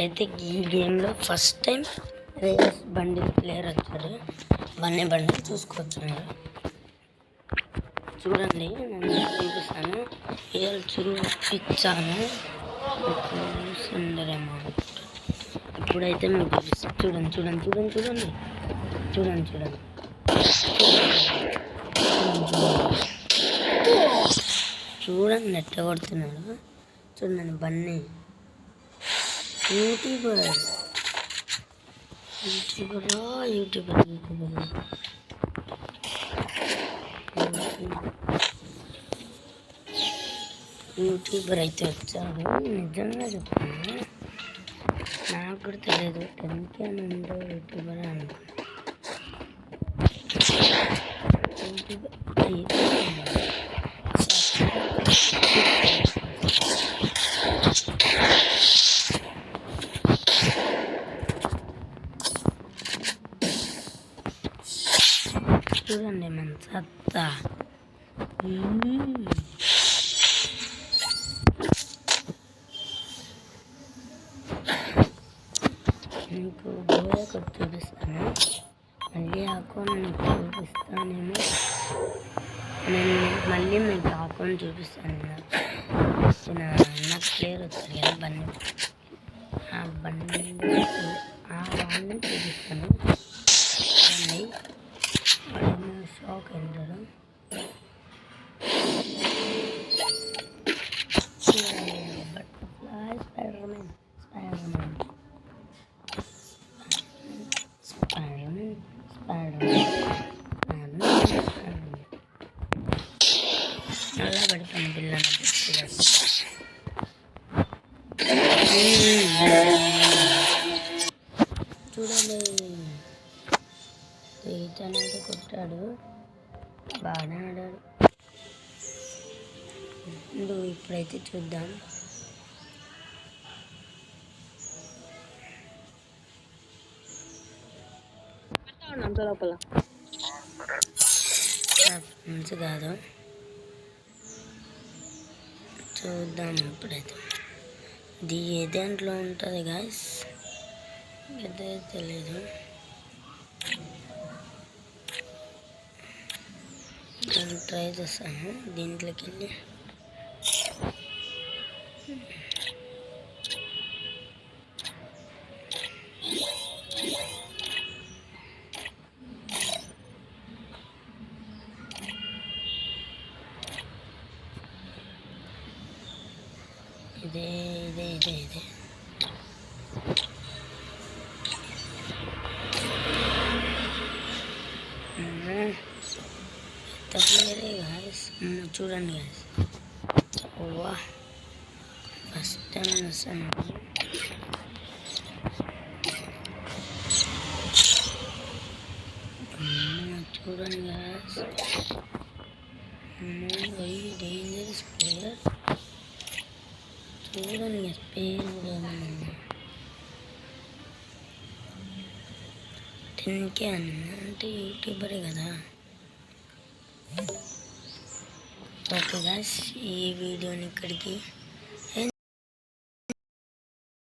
నాకైతే ఈ గేమ్లో first time race bundle player వచ్చారు. బండిల్ చూసుకోవచ్చు మీరు. చూడండి నేను చూపిస్తాను. ఏళ్ళు చూపించాను చూస్తుండరేమో. ఇప్పుడైతే మీకు చూపిస్తాను. చూడండి చూడండి చూడండి చూడండి చూడండి చూడండి చూడండి నెట్ట కొడుతున్నాడు. చూడండి బన్నీ యూట్యూబర్ అయితే వచ్చాడు. నిజంగా చెప్తున్నా, నాకు కూడా తెలియదు 10K అని ఉందో యూట్యూబర్ అనుకున్నా. చూడండి మన సత్తా. మీకు బోయ కొట్టి చూపిస్తాను. మళ్ళీ అకౌంట్ చూపిస్తానేమో. నేను మళ్ళీ మీకు అకౌంట్ చూపిస్తాను. నాకు ప్లేయర్ వచ్చారు కదా బండి, ఆ వాళ్ళని చూపిస్తాను. వాడేమో షాక్ అంటారు. బటర్ఫ్లై స్పైడర్మ్యాన్ நல்லா படிப்பேன் பிள்ளை. చూడండి అనేది కొట్టాడు, బాగానే ఆడాడు. ఇప్పుడైతే చూద్దాం. లోపల ఫ్రెండ్స్ కాదు, చూద్దాం. ఇప్పుడైతే ఇది ఏ దాంట్లో ఉంటుంది గాయస్, ఇదే తెలీదు. నేను ట్రై చేస్తాను దీంట్లోకి వెళ్ళి. ఇదే ఇదే ఇదే ఇదే గాయస్. చూడండి గాయస్, వా ఫస్ట్ టైం వస్తాను. చూడండి గాయస్, డేంజరస్ ప్లేయర్. చూడండి పేరు కూడా 10K అని అంటే యూట్యూబరే కదా. ఓకే గాయ్స్, ఈ వీడియోని ఇక్కడికి